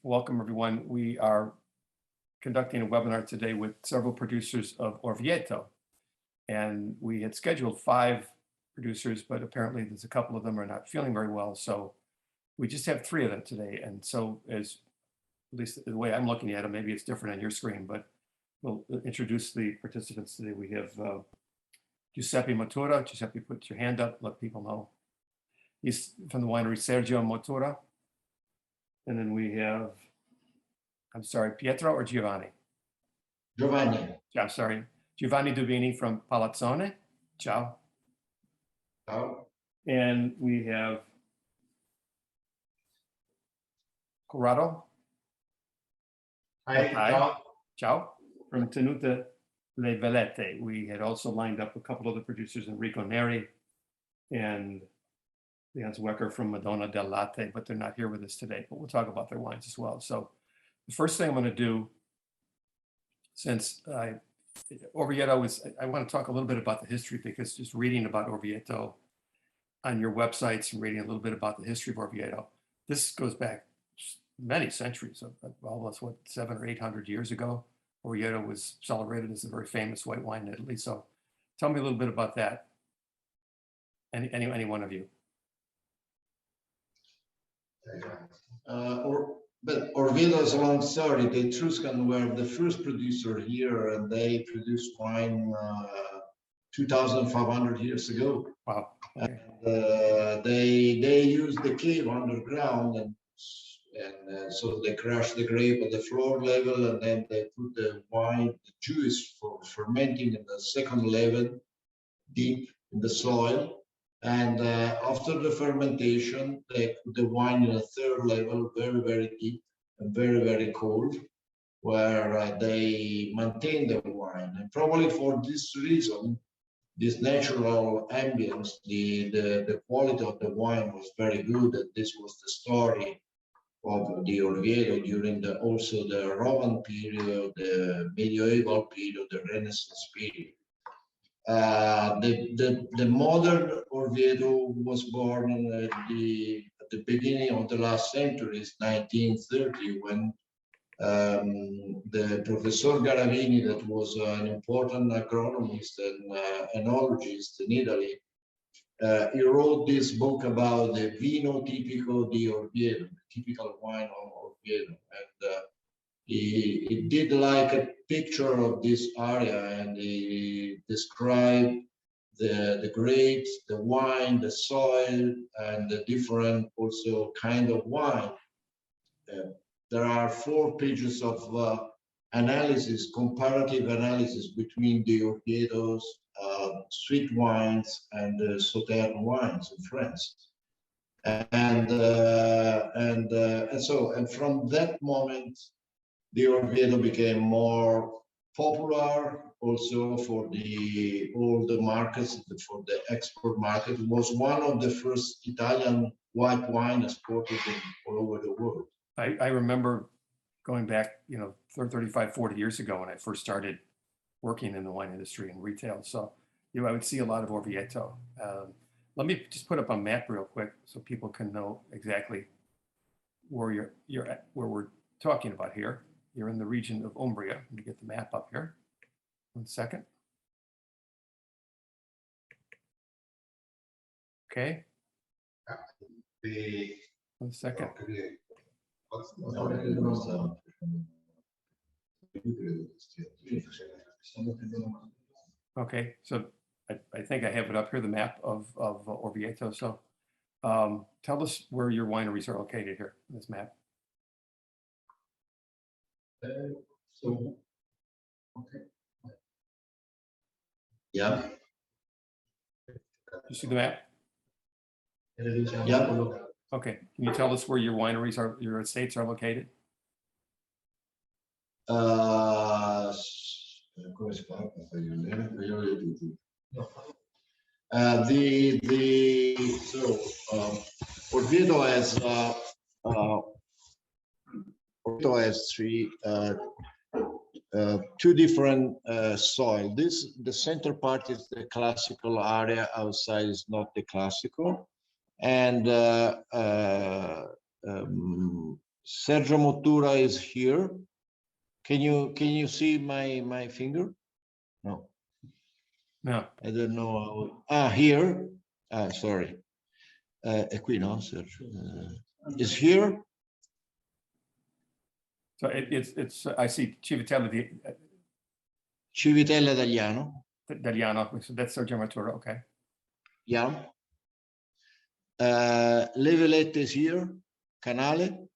Welcome, everyone. We are conducting a webinar today with several producers of Orvieto. And we had scheduled 5 producers, but apparently there's a couple of them are not feeling very well. So we just have 3 of them today. And so as at least the way I'm looking at it, maybe it's different on your screen, but we'll introduce the participants today. We have Giuseppe Mottura. Giuseppe, put your hand up, let people know. He's from the winery Sergio Mottura. And then we have, I'm sorry, Pietro or Giovanni? Giovanni. I'm sorry, Giovanni Dubini from Palazzone. Ciao. Ciao. And we have Corrado. Hi. Ciao. Ciao. From Tenuta le Velette. We had also lined up a couple of the producers, Enrico Neri and Hans Wecker from Madonna del Latte, but they're not here with us today, but we'll talk about their wines as well. So the first thing I'm going to do, since Orvieto is, I want to talk a little bit about the history, because just reading about Orvieto on your websites and reading a little bit about the history of Orvieto, this goes back many centuries, almost what, 700 or 800 years ago. Orvieto was celebrated as a very famous white wine in Italy. So tell me a little bit about that. Any one of you. But Orvieto is a long story. The Etruscans were the first producer here, and they produced wine 2,500 years ago. Wow. Okay. And, they used the cave underground, and so they crushed the grape at the floor level, and then they put the wine, the juice for fermenting in the second level, deep in the soil. And after the fermentation, they put the wine in a third level, very, very deep and very, very cold, where they maintain the wine. And probably for this reason, this natural ambience, the quality of the wine was very good. And this was the story of the Orvieto during also the Roman period, the medieval period, the Renaissance period. The modern Orvieto was born at the beginning of the last century, 1930, when the Professor Garavini, that was an important agronomist and enologist in Italy, he wrote this book about the vino tipico di Orvieto, the typical wine of Orvieto. And he did like a picture of this area, and he described the grapes, the wine, the soil, and the different also kind of wine. There are 4 pages of analysis, comparative analysis between the Orvieto's sweet wines and the Sauterne wines in France. And from that moment, the Orvieto became more popular also for all the markets, for the export market. It was one of the first Italian white wine exported all over the world. I remember going back, 35, 40 years ago when I first started working in the wine industry and retail. So, I would see a lot of Orvieto. Let me just put up a map real quick so people can know exactly where you're at, where we're talking about here. You're in the region of Umbria. Let me get the map up here. 1 second. Okay. 1 second. Okay, so I think I have it up here, the map of Orvieto. So tell us where your wineries are located here in this map. Okay. Yeah. You see the map? Yeah. Okay. Can you tell us where your wineries are, your estates are located? Orvieto has 2 different soil. The center part is the classical area, outside is not the classical. And Sergio Mottura is here. Can you see my finger? No, No. I don't know. Here. Sorry. È qui, no, Sergio? Is here. So it's I see Civitella Civitella Italiano. Italiano. So that's Sergio Mottura. Okay. Yeah. Le Velette is here. Canale.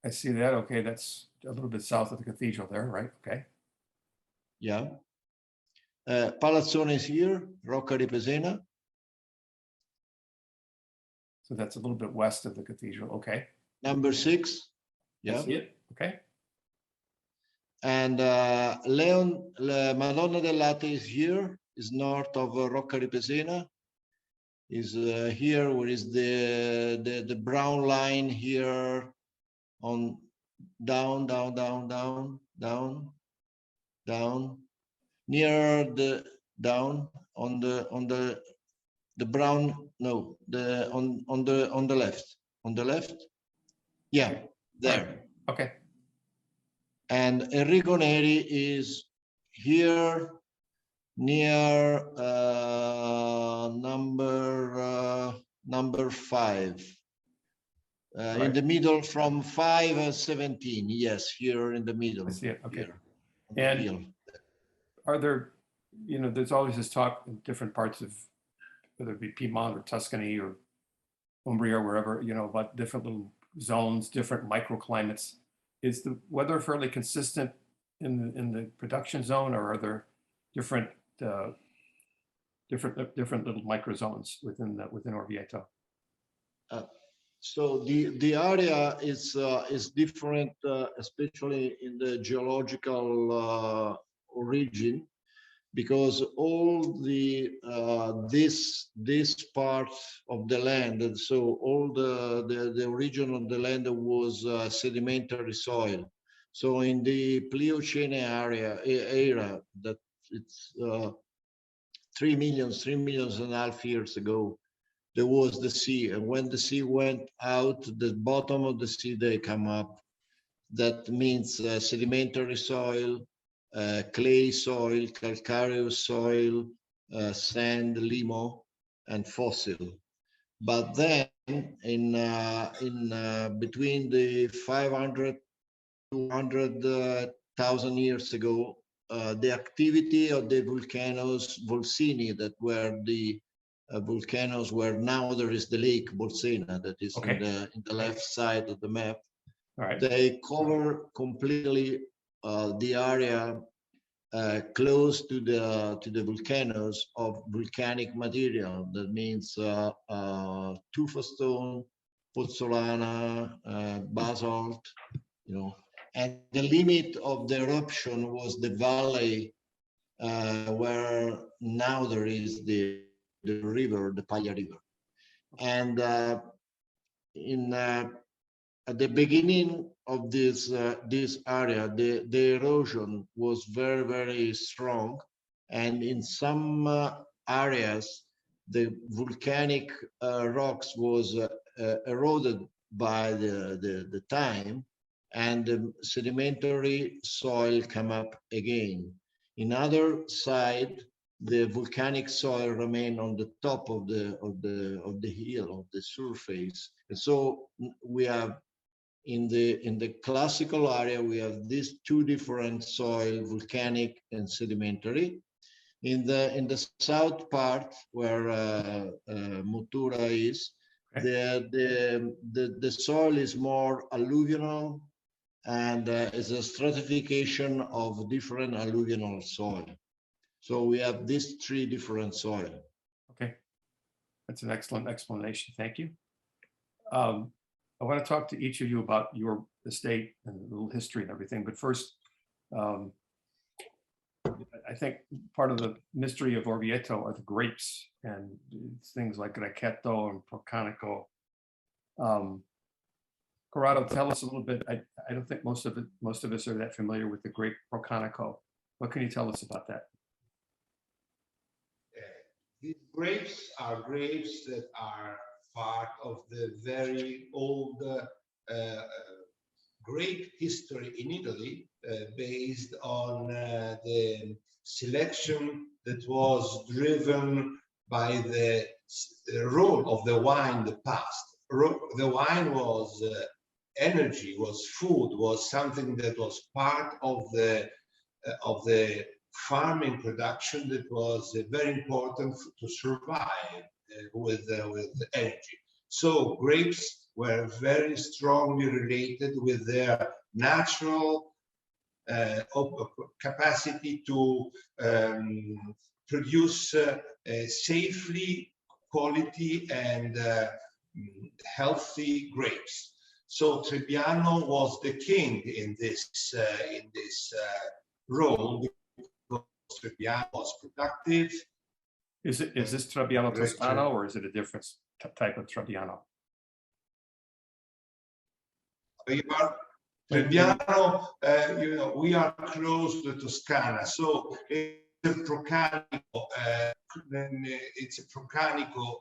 I see that. Okay, that's a little bit south of the cathedral there, right? Okay. Yeah. Palazzone is here. Rocca di Pesena. So that's a little bit west of the cathedral. Okay. Number 6. I Yeah. see it. Okay. And Madonna del Latte is here. Is north of Rocca di Pesena. Is here where is the brown line here on down near the down on the brown, no, the on the left, yeah, there. Right. Okay. And Enrico Neri is here near number 5. Right. In the middle from 5 and 17. Yes, here in the middle. I see it. Okay. Here, And are there, there's always this talk in different parts of, whether it be Piedmont or Tuscany or Umbria or wherever, about different little zones, different microclimates. Is the weather fairly consistent in the production zone, or are there different little microzones within Orvieto? So the area is different, especially in the geological origin, because all the this part of the land, and so all the origin of the land was sedimentary soil. So in the Pliocene era, that it's 3 and a half years ago, there was the sea, and when the sea went out, the bottom of the sea they come up. That means sedimentary soil, clay soil, calcareous soil, sand, limo, and fossil. But then in between the 500 200,000 years ago, the activity of the volcani that were the volcanoes where now there is the lake Bolsena that is Okay. in the left side of the map. All right. They cover completely the area close to the volcanoes of volcanic material. That means tufa stone, pozzolana, basalt, And the limit of the eruption was the valley where now there is the river, the Paglia River. And at the beginning of this area, the erosion was very, very strong. And in some areas, the volcanic rocks was eroded by the time, and the sedimentary soil come up again. In other side, the volcanic soil remain on the top of the hill, of the surface. And so we have in the classical area, we have these two different soil, volcanic and sedimentary. In the south part where Mottura is, the soil is more alluvial, and is a stratification of different alluvial soil. So we have these 3 different soil. Okay, that's an excellent explanation. Thank you. I want to talk to each of you about your estate and a little history and everything. But first, I think part of the mystery of Orvieto are the grapes and things like Grechetto and Procanico. Corrado, tell us a little bit. I don't think most of us are that familiar with the grape Procanico. What can you tell us about that? These grapes are grapes that are part of the very old grape history in Italy, based on the selection that was driven by the role of the wine in the past. The wine was energy, was food, was something that was part of the farming production that was very important to survive with energy. So grapes were very strongly related with their natural capacity to produce safely quality and healthy grapes. So Trebbiano was the king in this role, because Trebbiano was productive. Is this Trebbiano Toscano, or is it a different type of Trebbiano? Trebbiano, you know, we are close to Toscana, so it's a Procanico. It's a Procanico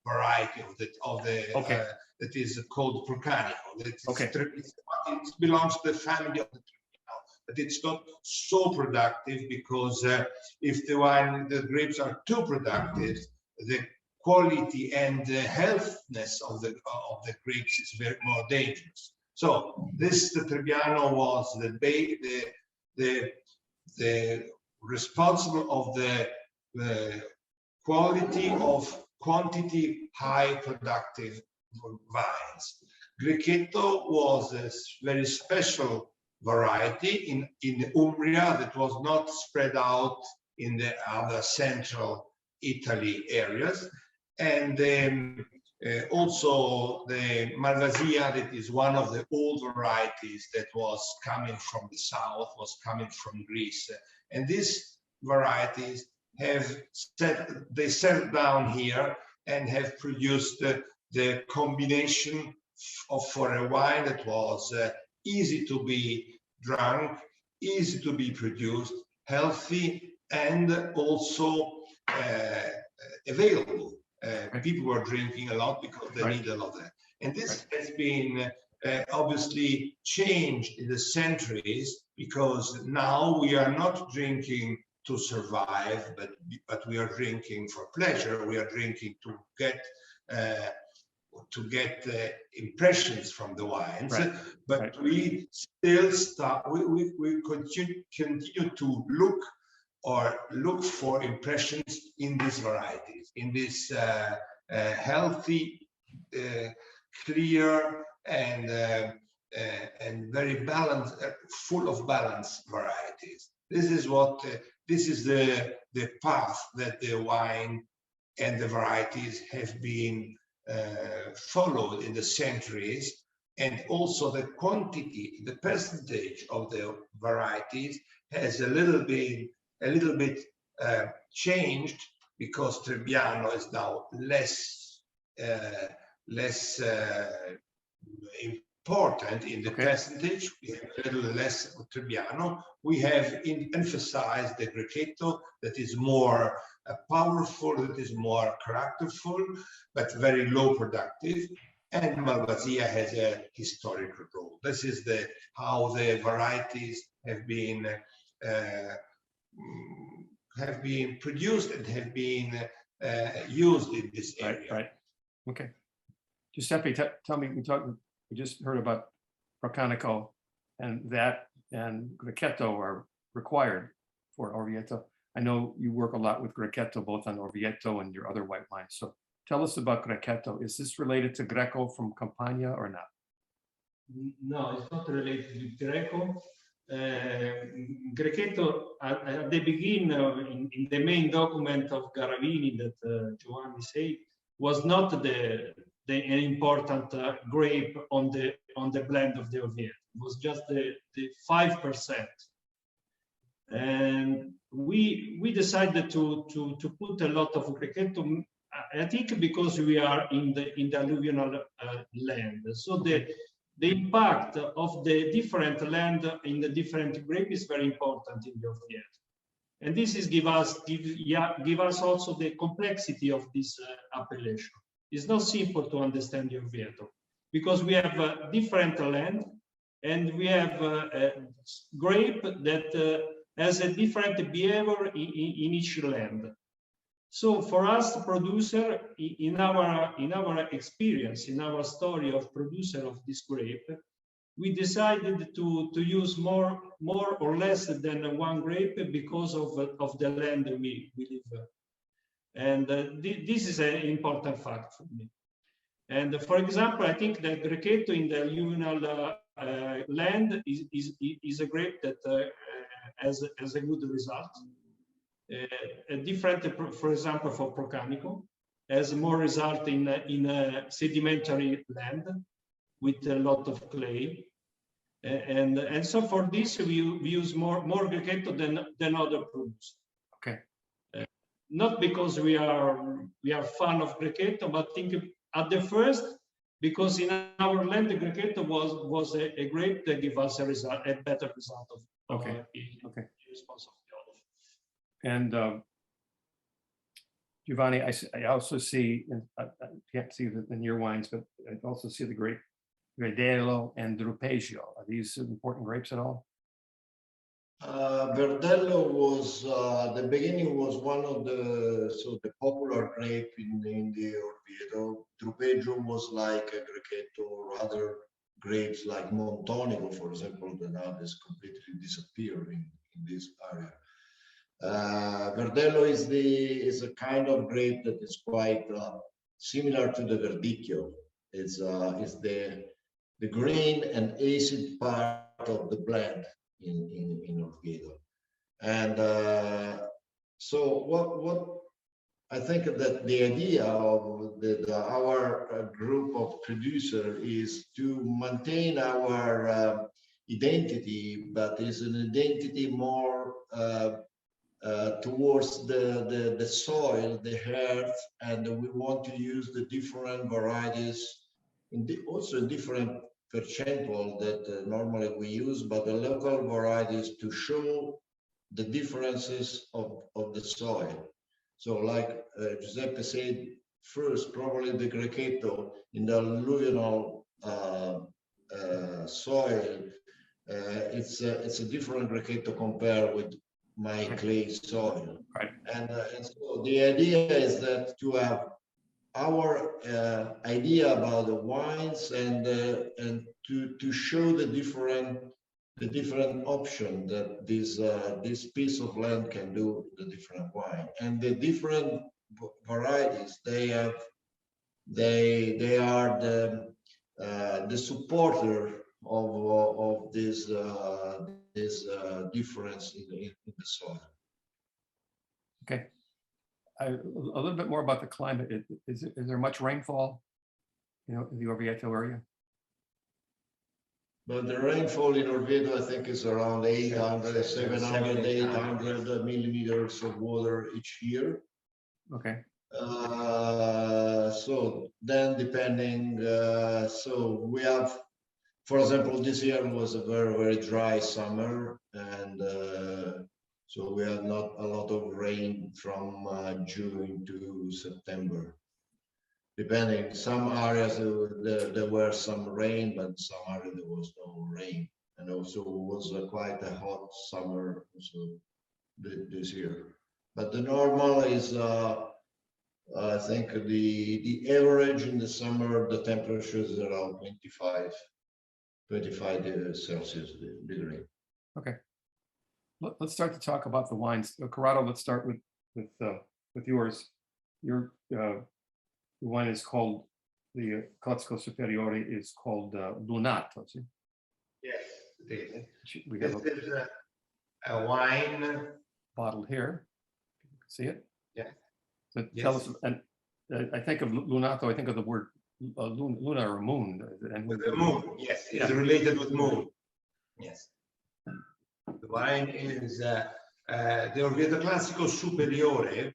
variety of the Okay. that is called Procanico. Okay. It belongs to the family of the Trebbiano, but it's not so productive, because if the grapes are too productive, the quality and the healthiness of the grapes is very more dangerous. So the Trebbiano was the responsible of the quality of quantity high productive vines. Grechetto was a very special variety in Umbria that was not spread out in the other central Italy areas. And also the Malvasia, that is one of the old varieties that was coming from the south, was coming from Greece. And these varieties have settled down here and have produced the combination for a wine that was easy to be drunk, easy to be produced, healthy, and also available. People were drinking a lot because they need a lot of that. And this has been obviously changed in the centuries, because now we are not drinking to survive, but we are drinking for pleasure. We are drinking to get impressions from the wines. Right. But we still we continue to look for impressions in these varieties, in this healthy, clear, and very balanced, full of balance varieties. This is the path that the wine and the varieties have been followed in the centuries, and also the quantity, the percentage of the varieties has a little bit changed, because Trebbiano is now less important in the percentage. We have a little less of Trebbiano. We have emphasized the Grechetto, that is more powerful, that is more characterful, but very low productive. And Malvasia has a historical role. This is how the varieties have been produced and have been used in this area. Right. Okay. Giuseppe, tell me, we just heard about Procanico, and that and Grechetto are required for Orvieto. I know you work a lot with Grechetto, both on Orvieto and your other white wines. So tell us about Grechetto. Is this related to Greco from Campania or not? No, it's not related with Greco. Grechetto, at the beginning, in the main document of Garavini that Giovanni said, was not an important grape on the blend of the Orvieto. It was just the 5%. And we decided to put a lot of Grechetto, I think because we are in the alluvial land. So the impact of the different land in the different grape is very important in the Orvieto. And this is give us also the complexity of this appellation. it's not simple to understand the Orvieto, because we have different land, and we have a grape that has a different behavior in each land. So for us, producer, in our experience, in our story of producer of this grape, we decided to use more or less than one grape because of the land we live. And this is an important fact for me. And for example, I think that Grechetto in the alluvial land is a grape that has a good result. A different, for example, for Procanico, has more result in a sedimentary land with a lot of clay. And so for this, we use more Grechetto than other producers. Okay. Not because we are fan of Grechetto, but think at the first, because in our land, the Grechetto was a grape that gave us a better result of Okay. Okay. response of the olive. And Giovanni, I also see, I can't see in your wines, but I also see the grape Verdello and Drupeggio. Are these important grapes at all? Verdello was the beginning was one of the popular grape in the Orvieto. Drupeggio was like a Grechetto or other grapes like Montonico, for example, that now has completely disappeared in this area. Verdello is a kind of grape that is quite similar to the Verdicchio. It's the green and acid part of the blend in Orvieto. And so what I think that the idea of our group of producers is to maintain our identity, but is an identity more towards the soil, the earth, and we want to use the different varieties, also different percentual that normally we use, but the local varieties to show the differences of the soil. So like Giuseppe said, first, probably the Grechetto in the alluvial soil, it's a different Grechetto compared with my clay soil. Right. And so the idea is that to have our idea about the wines and to show the different option that this piece of land can do the different wine, and the different varieties they are the supporter of this difference in the soil. Okay. A little bit more about the climate. Is there much rainfall, in the Orvieto area? But the rainfall in Orvieto, I think, is around 800, 700, 800 millimeters of water each year. Okay. So then depending, so we have, for example, this year was a very, very dry summer, and so we had not a lot of rain from June to September. Depending, some areas there were some rain, but some areas there was no rain, and also it was quite a hot summer also this year. But the normal is, I think the average in the summer, the temperature is around 25 Celsius degree. Okay. Let's start to talk about the wines. Corrado, let's start with yours. Your wine is called, the Classico Superiore is called Lunato. See? Yes, it is. We have this is a wine bottle here. You can see it. Yeah. So yes. Tell us, and I think of Lunato, I think of the word Luna or moon. With the moon, yes, it's related with moon. Yes. The wine is the Orvieto Classico Superiore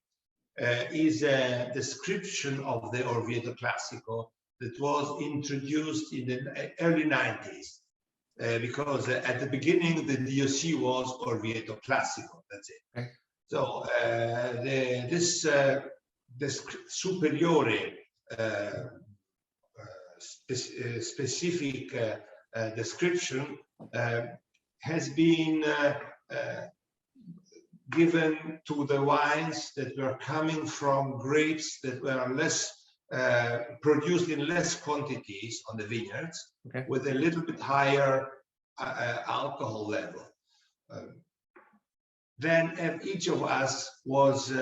is a description of the Orvieto Classico that was introduced in the early 90s because at the beginning the DOC was Orvieto Classico, that's it. Okay. So this Superiore specific description has been given to the wines that were coming from grapes that were less produced in less quantities on the vineyards, Okay. with a little bit higher alcohol level. Then each of us was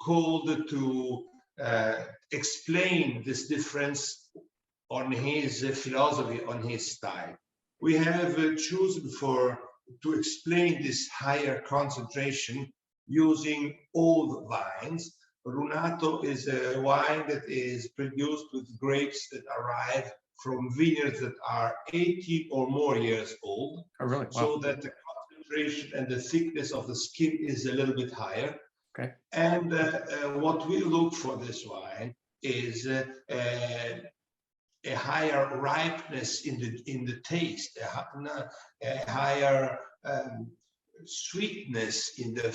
called to explain this difference on his philosophy, on his style. We have chosen to explain this higher concentration using old vines. Runato is a wine that is produced with grapes that arrive from vineyards that are 80 or more years old. Oh, really? Wow. So that the concentration and the thickness of the skin is a little bit higher. Okay. And what we look for this wine is a higher ripeness in the taste, a higher sweetness in the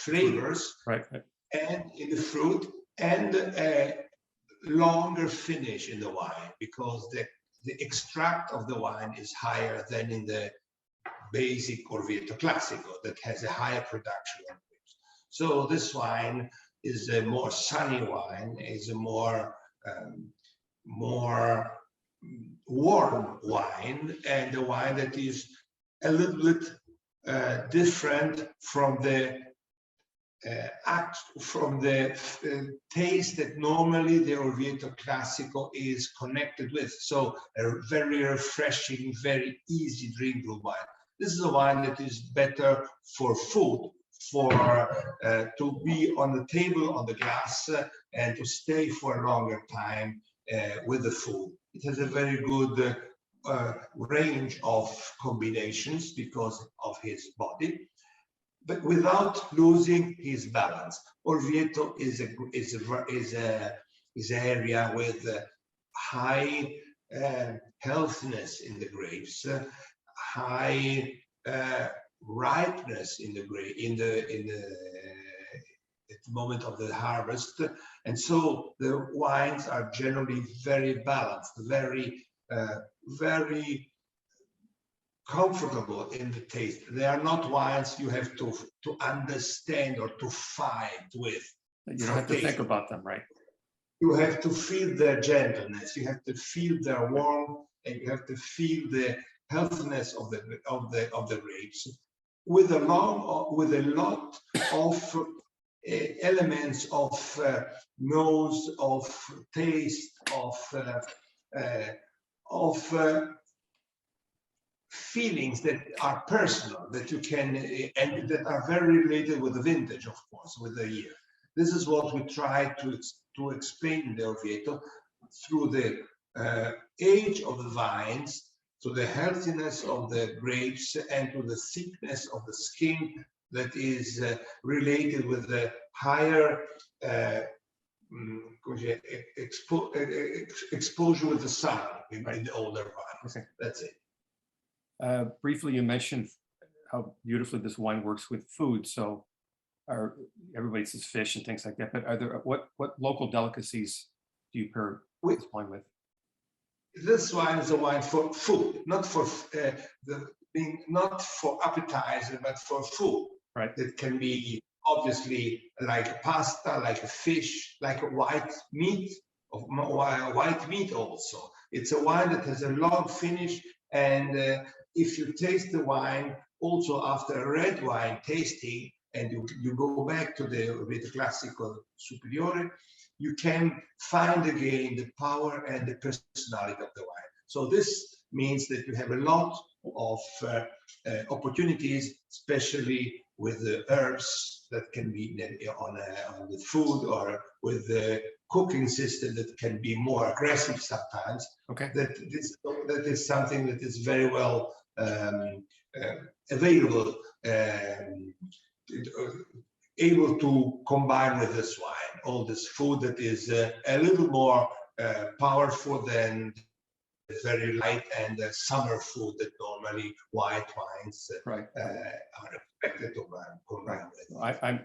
flavors, right, and in the fruit, and a longer finish in the wine, because the extract of the wine is higher than in the basic Orvieto Classico that has a higher production of grapes. So this wine is a more sunny wine, is a more warm wine, and a wine that is a little bit different from the taste that normally the Orvieto Classico is connected with. So a very refreshing, very easy drinkable wine. This is a wine that is better for food, to be on the table, on the glass, and to stay for a longer time with the food. It has a very good range of combinations because of his body, but without losing his balance. Orvieto is an area with high healthiness in the grapes, high ripeness in the grape at the moment of the harvest, and so the wines are generally very balanced, very comfortable in the taste. They are not wines you have to understand or to fight with. You don't have to think about them, right? You have to feel their gentleness, you have to feel their warmth, and you have to feel the healthiness of the grapes, with a lot of elements of nose, of taste, of feelings that are personal, that you can, and that are very related with the vintage, of course, with the year. This is what we try to explain in the Orvieto through the age of the vines, to the healthiness of the grapes, and to the thickness of the skin that is related with the higher exposure with the sun in the older vines. Okay. That's it. Briefly, you mentioned how beautifully this wine works with food. So everybody says fish and things like that, but are there what local delicacies do you pair this wine with? This wine is a wine for food, not for not for appetizer, but for food. Right. It can be obviously like pasta, like a fish, like a white meat, also. It's a wine that has a long finish, and if you taste the wine also after a red wine tasting, and you go back to the Orvieto Classico Superiore, you can find again the power and the personality of the wine. So this means that you have a lot of opportunities, especially with the herbs that can be on the food, or with the cooking system that can be more aggressive sometimes. Okay. That is something that is very well available, able to combine with this wine, all this food that is a little more powerful than very light and summer food that normally white wines Right. are expected to combine with.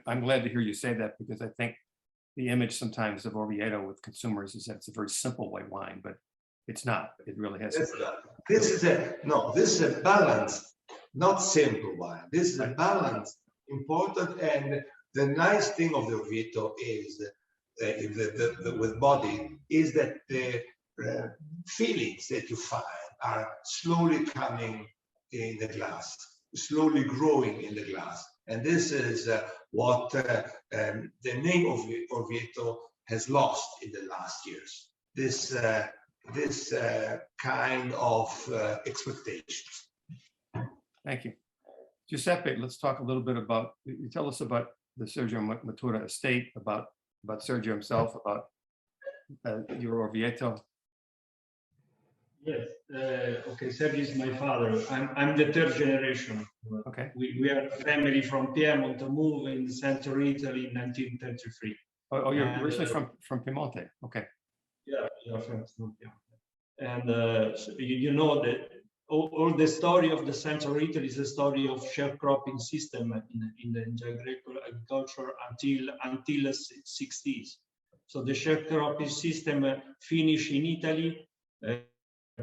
I'm glad to hear you say that, because I think the image sometimes of Orvieto with consumers is that it's a very simple white wine, but it's not. It really has. This is a balanced, not simple wine. This is a balanced, important, and the nice thing of the Orvieto is with body is that the feelings that you find are slowly coming in the glass, slowly growing in the glass. And this is what the name of Orvieto has lost in the last years. This kind of expectations. Thank you. Giuseppe, let's talk a little bit about, you tell us about the Sergio Mottura estate, about Sergio himself, about your Orvieto. Yes. Okay. Sergio is my father. I'm the third generation. Okay. We are a family from Piedmont, moved in central Italy in 1933. Oh, you're originally from Piemonte. Okay. Yeah, from Piedmont. And so you know that all the story of the central Italy is a story of sharecropping system in the agriculture until the 60s. So the sharecropping system finished in Italy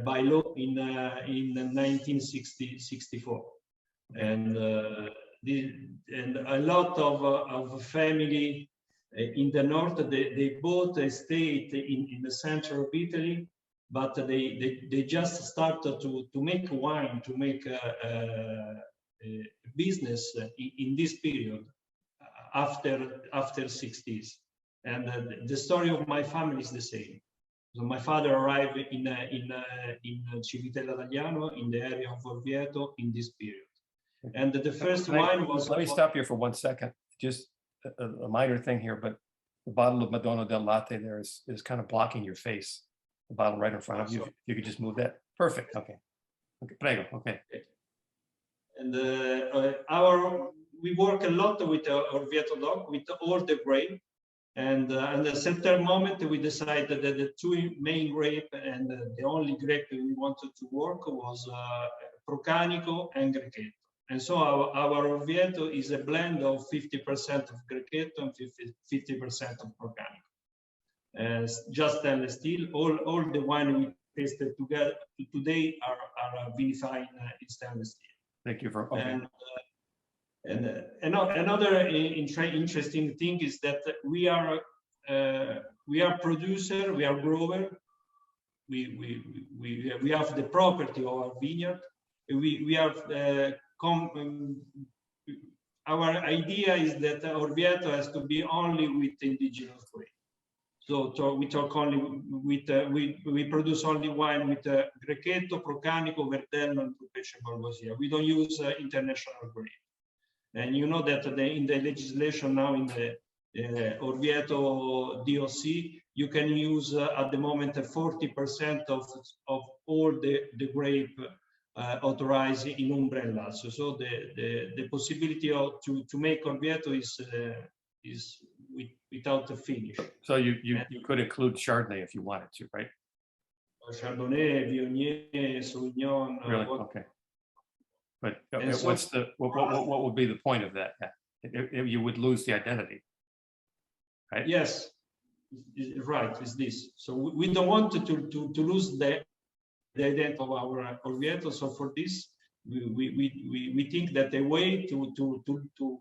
by law in 1964, and a lot of family in the north they bought a estate in the center of Italy, but they just started to make wine, to make a business in this period after 60s, and the story of my family is the same. So my father arrived in Civitella d'Agliano, in the area of Orvieto, in this period. And the first wine was... Let me stop here for 1 second. Just a minor thing here, but the bottle of Madonna del Latte there is kind of blocking your face. The bottle right in front of you. If you could just move that. Perfect. Okay. Okay. Prego. Okay. And we work a lot with Orvieto DOC, with all the grape. And at a certain moment, we decided that the two main grape and the only grape we wanted to work was Procanico and Grechetto. And so our Orvieto is a blend of 50% of Grechetto and 50% of Procanico. Just stainless steel. All the wine we tasted together today are vinified in stainless steel. Thank you for. Okay. And another interesting thing is that we are producer, we are grower, we have the property of our vineyard. We have our idea is that Orvieto has to be only with indigenous grape. So we talk only with we produce only wine with Grechetto, Procanico, Verdello, and Pesce Malvasia. We don't use international grape. And you know that in the legislation now in the Orvieto DOC, you can use at the moment 40% of all the grape authorized in umbrella. So the possibility to make Orvieto is without a finish. So you could include Chardonnay if you wanted to, right? Chardonnay, Viognier, Sauvignon. Really? Okay. But what's what would be the point of that? You would lose the identity, right? Yes, right. Is this? So we don't want to lose the identity of our Orvieto. So for this, we think that the way to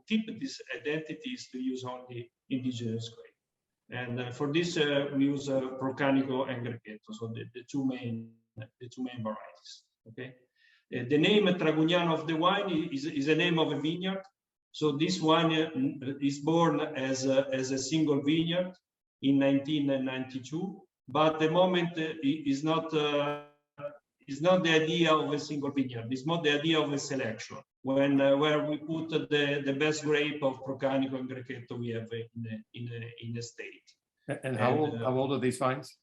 keep this identity is to use only indigenous grape. And for this, we use Procanico and Grechetto, so the two main varieties. Okay. The name Tragugnano of the wine is a name of a vineyard. So this wine is born as a single vineyard in 1992, but the moment is not the idea of a single vineyard. It's not the idea of a selection. Where we put the best grape of Procanico and Grechetto we have in the state. And how old are these vines?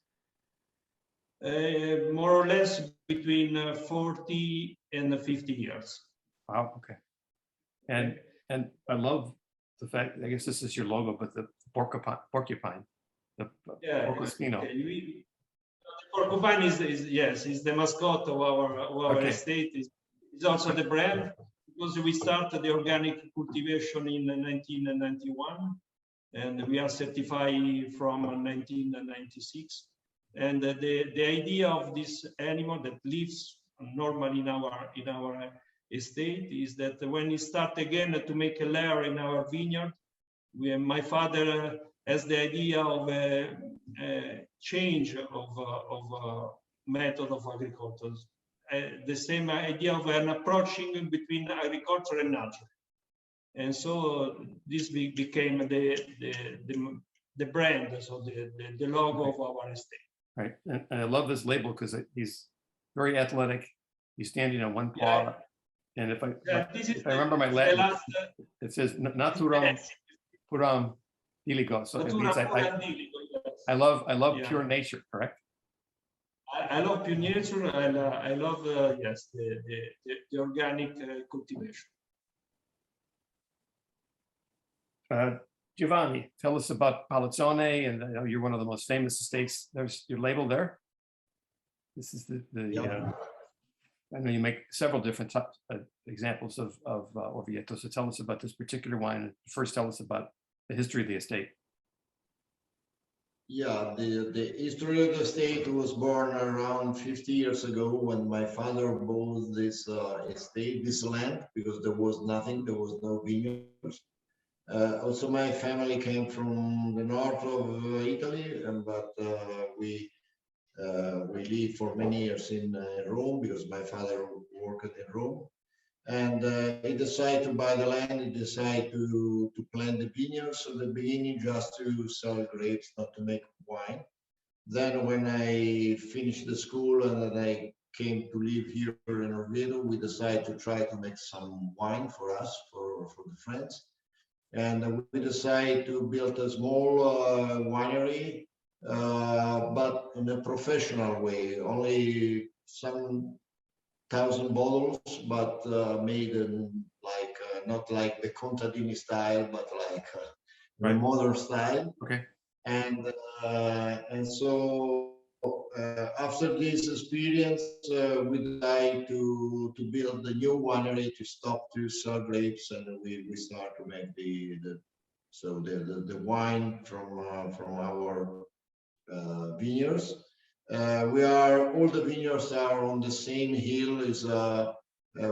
More or less between 40 and 50 years. Wow. Okay. And I love the fact. I guess this is your logo, but the porcupine, the porcospino. Okay. Porcupine is yes, is the mascot of our Okay. estate. Is also the brand because we started the organic cultivation in 1991, and we are certified from 1996. And the idea of this animal that lives normally in our estate is that when we start again to make a layer in our vineyard, my father has the idea of a change of method of agriculture, the same idea of an approaching between agriculture and nature, and so this became the brand, so the logo of our estate. Right, and I love this label because he's very athletic. He's standing on one paw, Yeah. and if I This is if I remember my the Latin, last, it says "Naturam puram diligo." So it means I love Yeah. pure nature. Correct. I love pure nature. I love yes, the organic cultivation. Giovanni, tell us about Palazzone, and I know you're one of the most famous estates. There's your label there. This is the Yeah. I know you make several different examples of Orvieto. So tell us about this particular wine. And first, tell us about the history of the estate. Yeah, the history of the estate was born around 50 years ago when my father bought this estate, this land, because there was nothing, there was no vineyards. Also, my family came from the north of Italy, but we lived for many years in Rome because my father worked in Rome. And he decided to buy the land, he decided to plant the vineyards at the beginning just to sell grapes, not to make wine. Then when I finished the school and then I came to live here in Orvieto, we decided to try to make some wine for us, for the friends. And we decided to build a small winery, but in a professional way, only some 1,000 bottles, but made in like not like the contadini style, but like the modern style. Okay. And so after this experience, we decided to build the new winery to stop to sell grapes, and we start to make the wine from our vineyards. All the vineyards are on the same hill.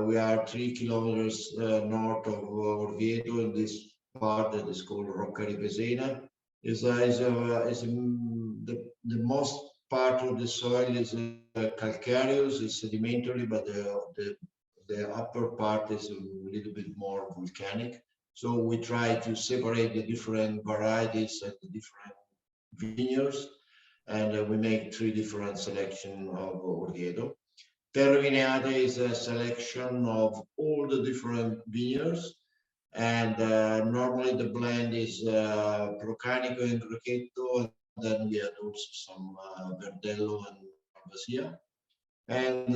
We are 3 kilometers north of Orvieto in this part that is called Rocca di Pesena. The most part of the soil is calcareous, it's sedimentary, but the upper part is a little bit more volcanic. So we try to separate the different varieties and the different vineyards, and we make 3 different selections of Orvieto. Terra Vignata is a selection of all the different vineyards, and normally the blend is Procanico and Grechetto, and then we add also some Verdello and Malvasia, and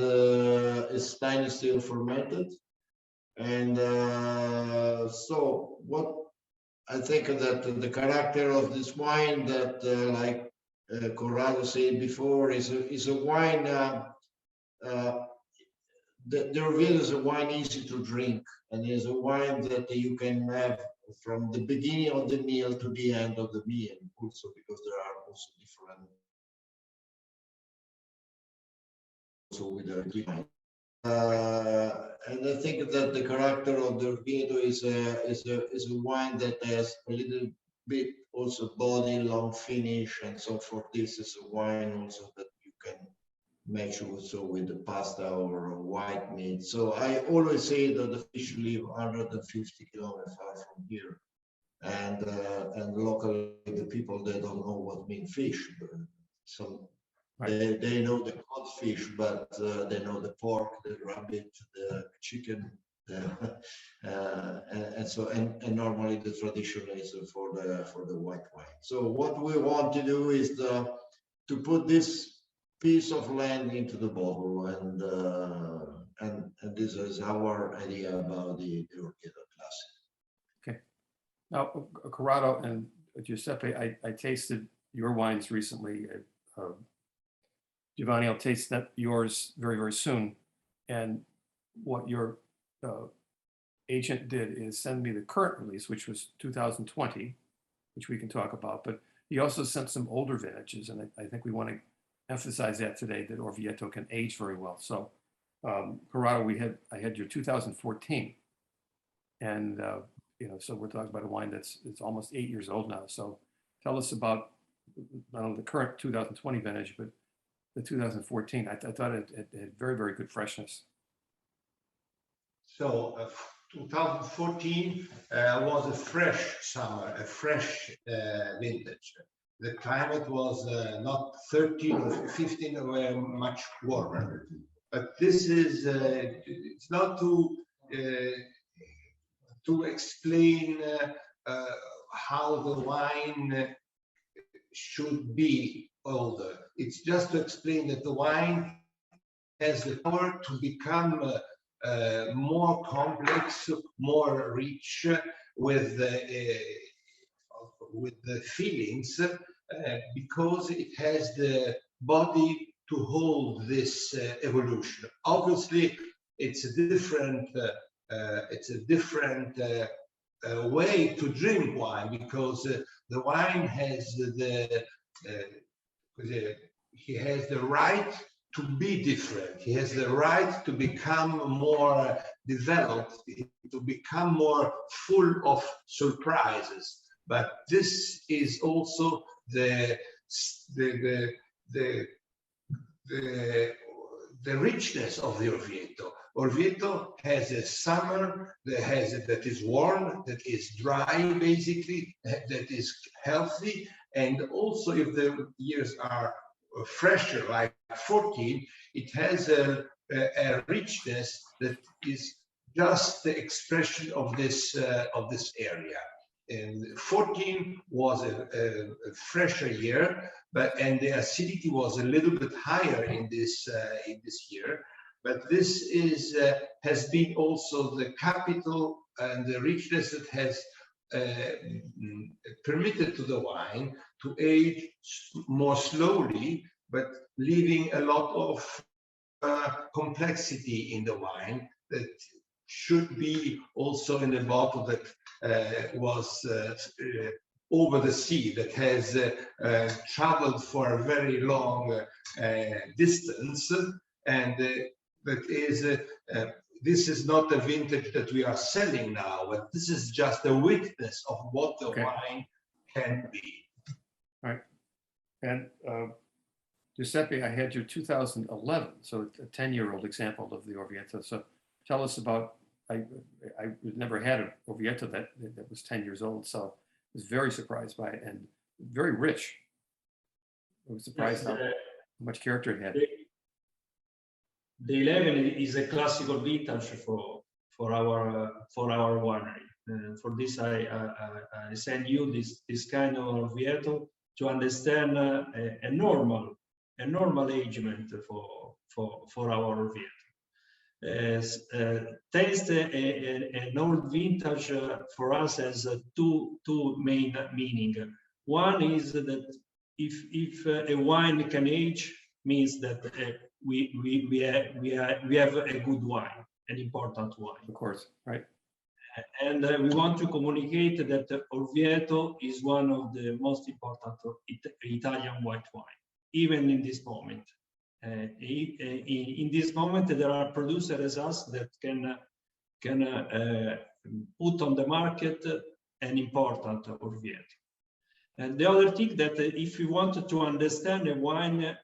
it's stainless steel fermented. And so what I think that the character of this wine, that like Corrado said before, is a wine. The Orvieto is a wine easy to drink, and is a wine that you can have from the beginning of the meal to the end of the meal. Also, because there are also different. Also with the wine. And I think that the character of the Orvieto is a wine that has a little bit also body, long finish, and so forth. This is a wine also that you can match also with the pasta or white meat. So I always say that the fish live 150 kilometers far from here, and locally the people, they don't know what mean fish. So they know the codfish, but they know the pork, the rabbit, the chicken, and normally the tradition is for the white wine. So what we want to do is to put this piece of land into the bottle, and this is our idea about the Orvieto Classic. Okay. Now, Corrado and Giuseppe, I tasted your wines recently. Giovanni, I'll taste that yours very, very soon. And what your agent did is send me the current release, which was 2020, which we can talk about. But he also sent some older vintages, and I think we want to emphasize that today, that Orvieto can age very well. So, Corrado, I had your 2014, and so we're talking about a wine it's almost 8 years old now. So, tell us about not only the current 2020 vintage, but the 2014. I thought it had very, very good freshness. So 2014 was a fresh summer, a fresh vintage. The climate was not 13 or 15, or much warmer. But this is, it's not to explain how the wine should be older. It's just to explain that the wine has the power to become more complex, more rich with the feelings, because it has the body to hold this evolution. Obviously, it's a different way to drink wine, because the wine has he has the right to be different. He has the right to become more developed, to become more full of surprises. But this is also the richness of the Orvieto. Orvieto has a summer that is warm, that is dry, basically, that is healthy, and also if the years are fresher, like 14, it has a richness that is just the expression of this area. And 14 was a fresher year, and the acidity was a little bit higher in this year. But this has been also the capital and the richness that has permitted to the wine to age more slowly, but leaving a lot of complexity in the wine that should be also in the bottle that was over the sea, that has traveled for a very long distance, and that is this is not a vintage that we are selling now, but this is just a witness of what the wine can be. All right. And Giuseppe, I had your 2011, so a 10-year-old example of the Orvieto. So tell us about, I never had an Orvieto that was 10 years old, so I was very surprised by it and very rich. I was surprised how much character it had. The 11 is a classical vintage for our winery. For this, I send you this kind of Orvieto to understand a normal agement for our Orvieto. Taste an old vintage for us has two main meaning. One is that if a wine can age, means that we have a good wine, an important wine. Of course, right. And we want to communicate that Orvieto is one of the most important Italian white wine, even in this moment. In this moment, there are producers as us that can put on the market an important Orvieto. And the other thing that if we want to understand a wine,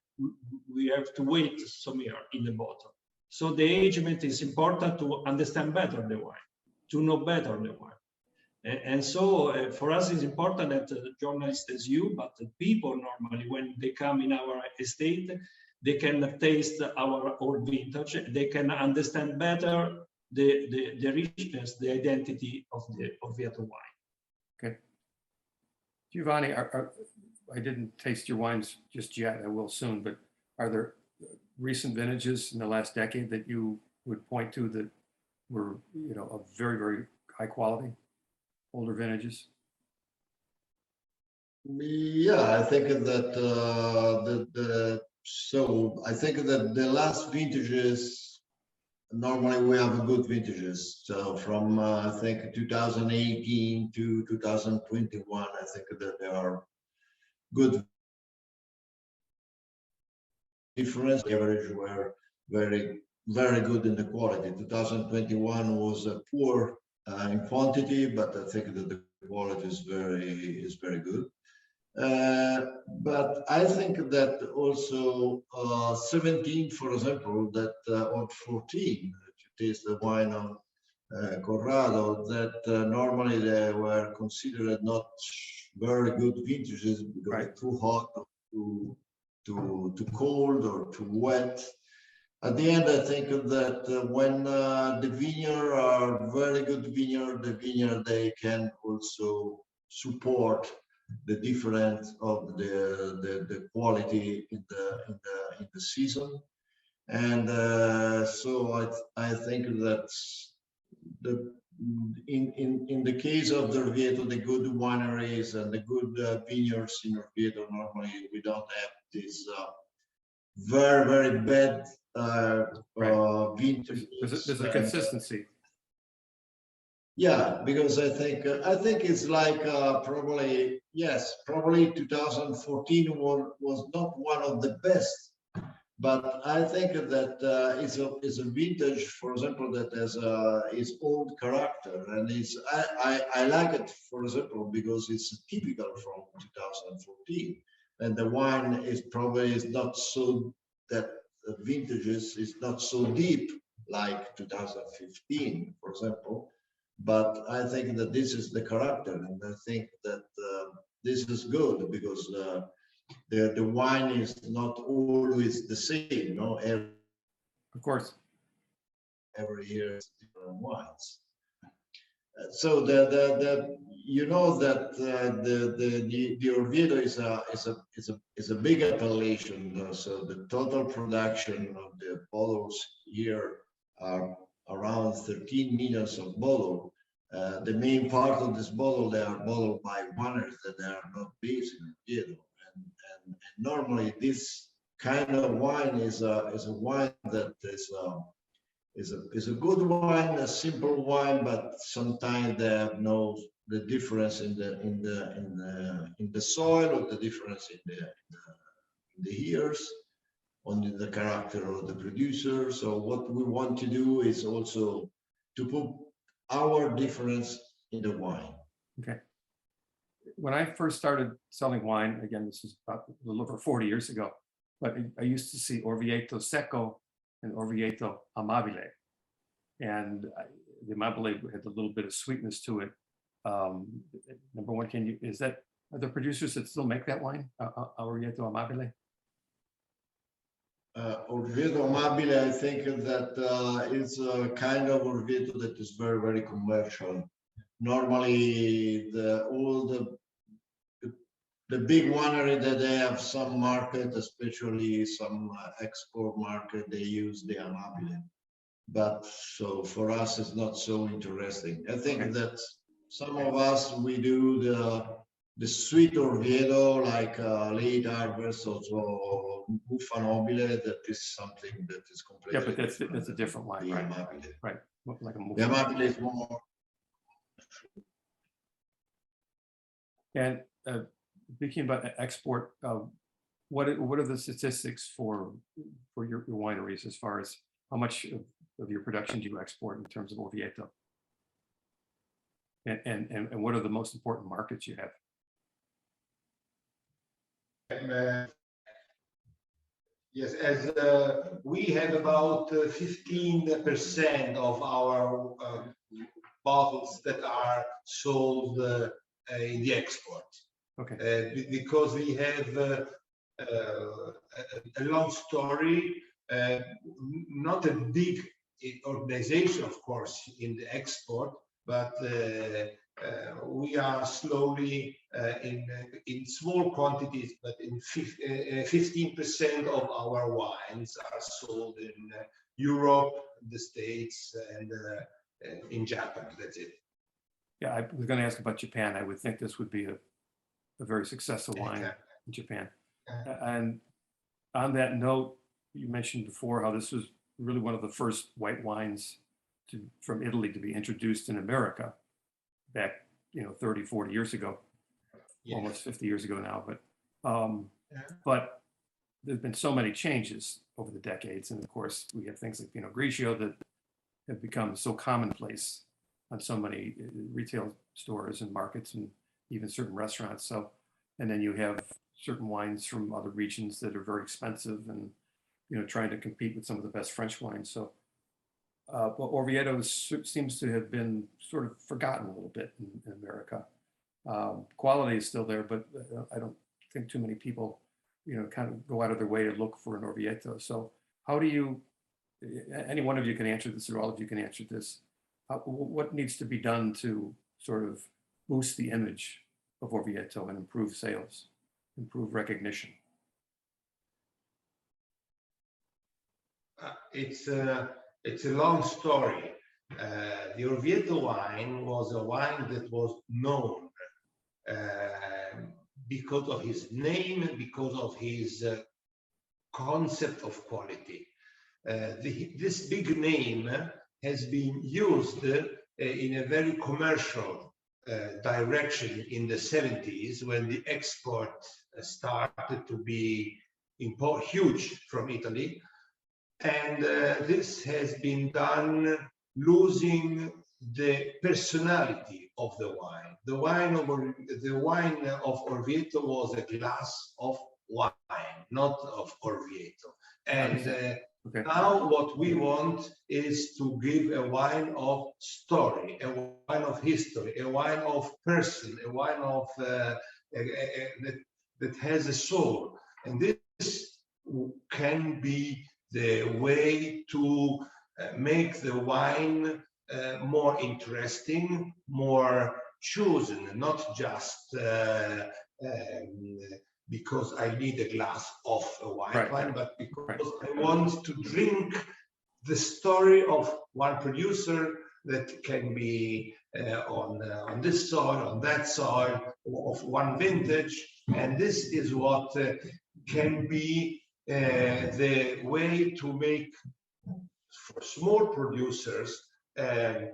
we have to wait some year in the bottle. So the agement is important to understand better the wine, to know better the wine. And so for us, it's important that journalists as you, but the people normally, when they come in our estate, they can taste our old vintage, they can understand better the richness, the identity of the Orvieto wine. Okay. Giovanni, I didn't taste your wines just yet, I will soon, but are there recent vintages in the last decade that you would point to that were, of very, very high quality, older vintages? Yeah, I think that So I think that the last vintages, normally we have good vintages. So from I think 2018 to 2021, I think that there are good difference. The average were very good in the quality. 2021 was poor in quantity, but I think that the quality is very good. But I think that also 17, for example, that or 14, to taste the wine of Corrado, that normally they were considered not very good vintages because Right. too hot, too cold, or too wet. At the end, I think that when the vineyard are very good vineyard, they can also support the difference of the quality in the season. And so I think that in the case of the Orvieto, the good wineries and the good vineyards in Orvieto, normally we don't have this very bad vintage. There's a consistency. Yeah, because I think it's like probably 2014 was not one of the best, but I think that it's a vintage, for example, that has its own character, and I like it, for example, because it's typical from 2014, and the wine is not so that the vintages is not so deep like 2015, for example. But I think that this is the character, and I think that this is good because the wine is not always the same, no? Of course. Every year is different wines. So the you know that the Orvieto is a big appellation. So the total production of the bottles here are around 13 millions of bottles. The main part of this bottle, they are bottled by wineries that they are not based in Orvieto, and normally this kind of wine is a wine that is a good wine, a simple wine, but sometimes they have the difference in the soil, or the difference in the years, on the character of the producer. So what we want to do is also to put our difference in the wine. Okay. When I first started selling wine, again, this is about a little over 40 years ago, but I used to see Orvieto Secco and Orvieto Amabile. And the Amabile had a little bit of sweetness to it. Number one, are there producers that still make that wine, Orvieto Amabile? Orvieto Amabile, I think that it's a kind of Orvieto that is very commercial. Normally, all the big winery that they have some market, especially some export market, they use the Amabile. But so for us, it's not so interesting. I think that some of us, we do the sweet Orvieto, like late harvest, also Buffa Nobile. That is something that is completely but that's a different wine, right? Amabile. Right, like a The Amabile is more. And speaking about export, what are the statistics for your wineries as far as how much of your production do you export in terms of Orvieto? And what are the most important markets you have? Yes, as we have about 15% of our bottles that are sold in the export. Okay. Because we have a long story, not a big organization, of course, in the export, but we are slowly in small quantities, but in 15% of our wines are sold in Europe, the States, and in Japan. That's it. Yeah, I was going to ask about Japan. I would think this would be a very successful wine in Japan. And on that note, you mentioned before how this was really one of the first white wines from Italy to be introduced in America back, 30, 40 years ago, almost 50 years ago now. But there's been so many changes over the decades. And of course, we have things like Pinot Grigio that have become so commonplace on so many retail stores and markets and even certain restaurants. So, and then you have certain wines from other regions that are very expensive and, trying to compete with some of the best French wines. So, well, Orvieto seems to have been sort of forgotten a little bit in America. Quality is still there, but I don't think too many people, kind of go out of their way to look for an Orvieto. So how do you, any one of you can answer this, or all of you can answer this, what needs to be done to sort of boost the image of Orvieto and improve sales, improve recognition? It's a long story. The Orvieto wine was a wine that was known because of his name, because of his concept of quality. This big name has been used in a very commercial direction in the 70s, when the export started to be huge from Italy. And this has been done losing the personality of the wine. The wine of Orvieto was a glass of wine, not of Orvieto. And now what we want is to give a wine of story, a wine of history, a wine of person, a wine of that has a soul. And this can be the way to make the wine more interesting, more chosen, not just because I need a glass of a white wine, but because I want to drink the story of one producer that can be on this soil, on that soil, of one vintage. And this is what can be the way to make, for small producers, the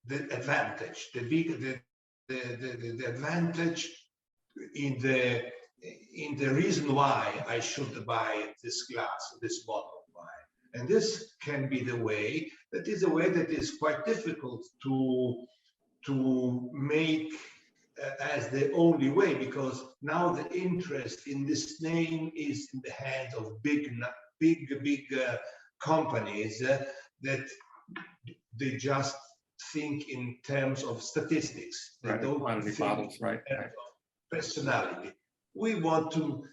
advantage, the advantage in the reason why I should buy this glass, this bottle of wine. And this can be the way. That is a way that is quite difficult to make as the only way, because now the interest in this name is in the hands of big companies that they just think in terms of statistics. They don't think bottles, in terms of personality. We want to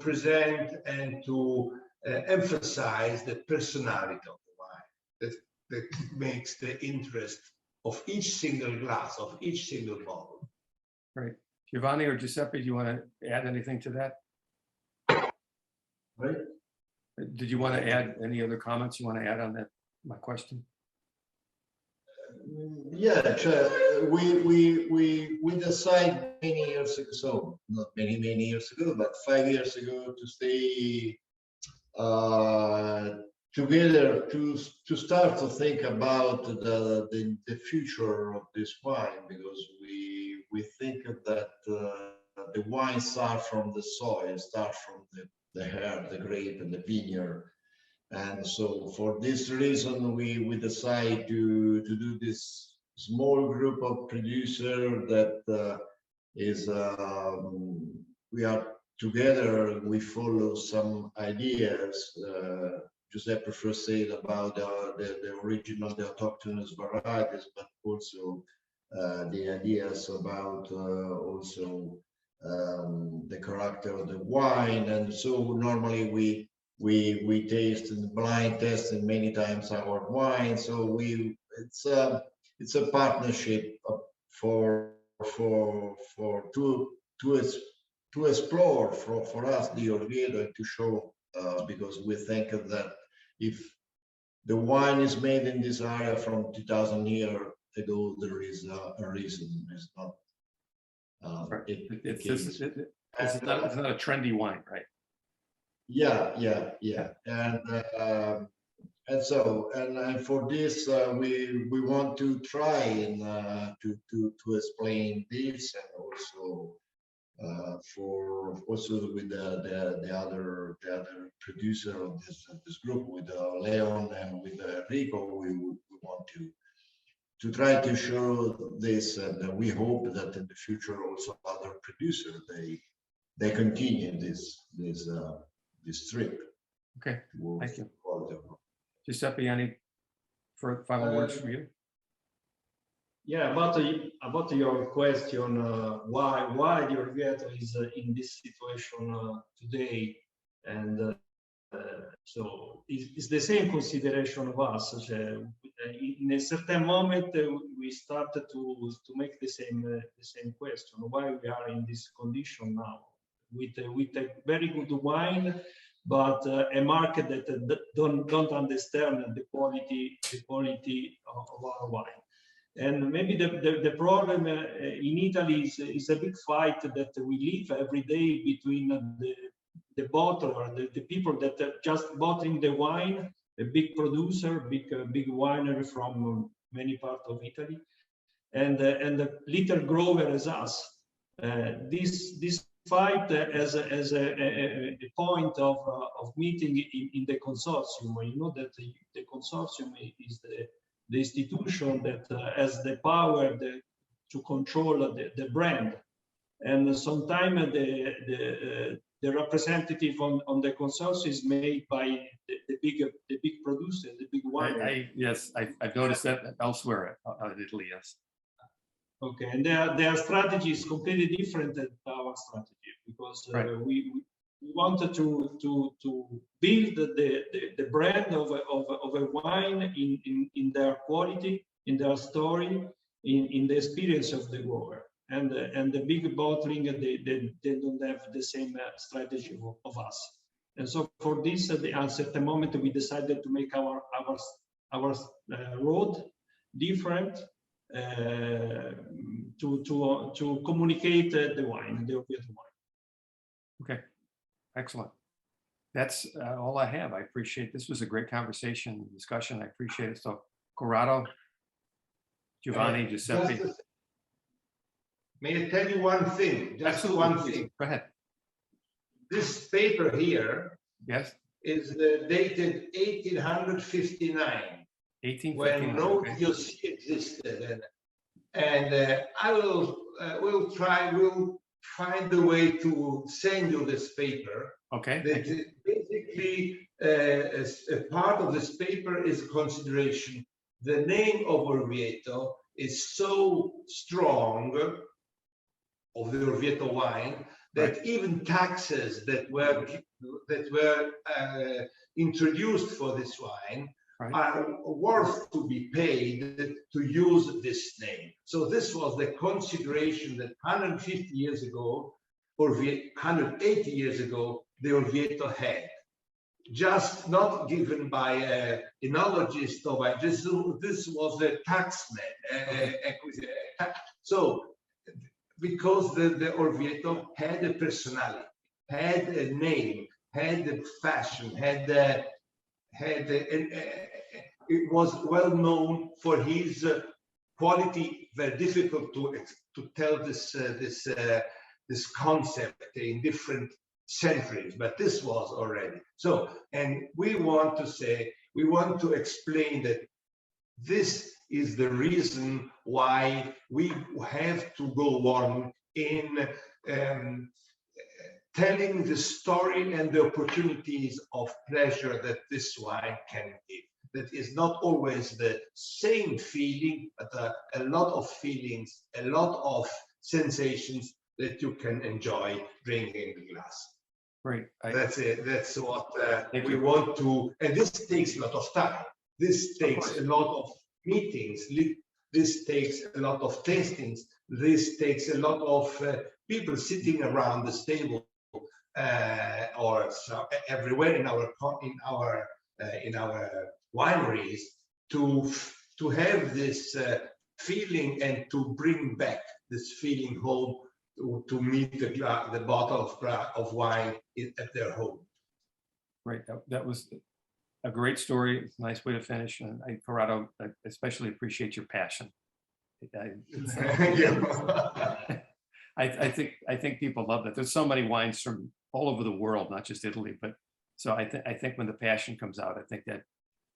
present and to emphasize the personality of the wine that makes the interest of each single glass, of each single bottle. Right. Giovanni or Giuseppe, do you want to add anything to that? Right. Did you want to add any other comments you want to add on that, my question? Yeah, we decided many years ago, so not many years ago, but 5 years ago, to stay together to start to think about the future of this wine, because we think that the wine starts from the soil, starts from the herb, the grape, and the vineyard. And so for this reason, we decide to do this small group of producers that is we are together. We follow some ideas. Giuseppe first said about the original, the autochthonous varieties, but also the ideas about also the character of the wine. And so normally we taste and blind tested many times our wine. So it's a partnership to explore for us the Orvieto, and to show because we think that if the wine is made in this area from 2000 years ago, there is a reason. It's not It's not a trendy wine, right? Yeah. And for this, we want to try and to explain this, and also for also with the other producer of this group, with Leon and with Rico, we want to try to show this, and we hope that in the future also other producers they continue this trip. Okay, thank you. Quality. Giuseppe, any final words from you? Yeah, about your question, why the Orvieto is in this situation today, and so it's the same consideration of us. In a certain moment, we started to make the same question: why we are in this condition now, with a very good wine, but a market that don't understand the quality of our wine. And maybe the problem in Italy is a big fight that we live every day between the bottler, the people that are just bottling the wine, a big producer, big winery from many parts of Italy, and the little grower as us. This fight as a point of meeting in the consortium. You know that the consortium is the institution that has the power to control the brand, and sometimes the representative on the consortium is made by the big producer, the big winery. Yes, I've noticed that elsewhere in Italy. Yes. Okay, and their strategy is completely different than our strategy, because we wanted to build the brand of a wine in their quality, in their story, in the experience of the grower. And the big bottling, they don't have the same strategy of us. And so for this, at a certain moment, we decided to make our road different, to communicate the wine, the Orvieto wine. Okay, excellent. That's all I have. I appreciate this. Was a great conversation, discussion. I appreciate it. So, Corrado, Giovanni, Giuseppe. May I tell you one thing? Just one thing. Go ahead. This paper here, yes, is dated 1859. 1859. When no DOC existed, and I will find a way to send you this paper. Okay. That basically, as a part of this paper is consideration. The name of Orvieto is so strong of the Orvieto wine that even taxes that were introduced for this wine are worth to be paid to use this name. So this was the consideration that 150 years ago, or 180 years ago, the Orvieto had. Just not given by an enologist or by this was a taxman. So because the Orvieto had a personality, had a name, had a fashion, it was well known for his quality. Very difficult to tell this concept in different centuries, but this was already so. And we want to explain that this is the reason why we have to go on in telling the story and the opportunities of pleasure that this wine can give. That is not always the same feeling, but a lot of feelings, a lot of sensations that you can enjoy drinking in the glass. Great. That's it. That's what we want to, and this takes a lot of time. This takes a lot of meetings. This takes a lot of tastings. This takes a lot of people sitting around this table, or so everywhere in our wineries to have this feeling and to bring back this feeling home to meet the bottle of wine at their home. Great. That was a great story. It's a nice way to finish. And Corrado, I especially appreciate your passion. Thank you. I think people love that. There's so many wines from all over the world, not just Italy. But so I think when the passion comes out, I think that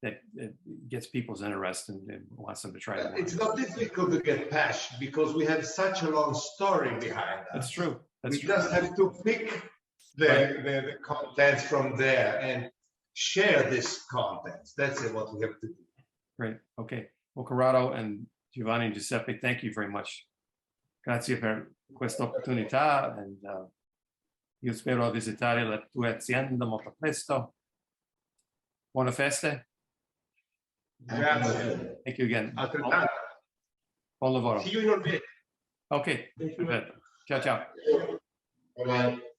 it gets people's interest and wants them to try it. It's not difficult to get passion because we have such a long story behind us. That's true. We just have to pick the contents from there and share this contents. That's what we have to do. Great. Okay. Well, Corrado and Giovanni and Giuseppe, thank you very much. Grazie per questa opportunità, and io spero visitare la tua azienda molto presto. Buone feste. Grazie. Thank you again. Altrettanto. Buon lavoro. See you in Orvieto. Ok, perfetto. Ciao ciao. Bye-bye.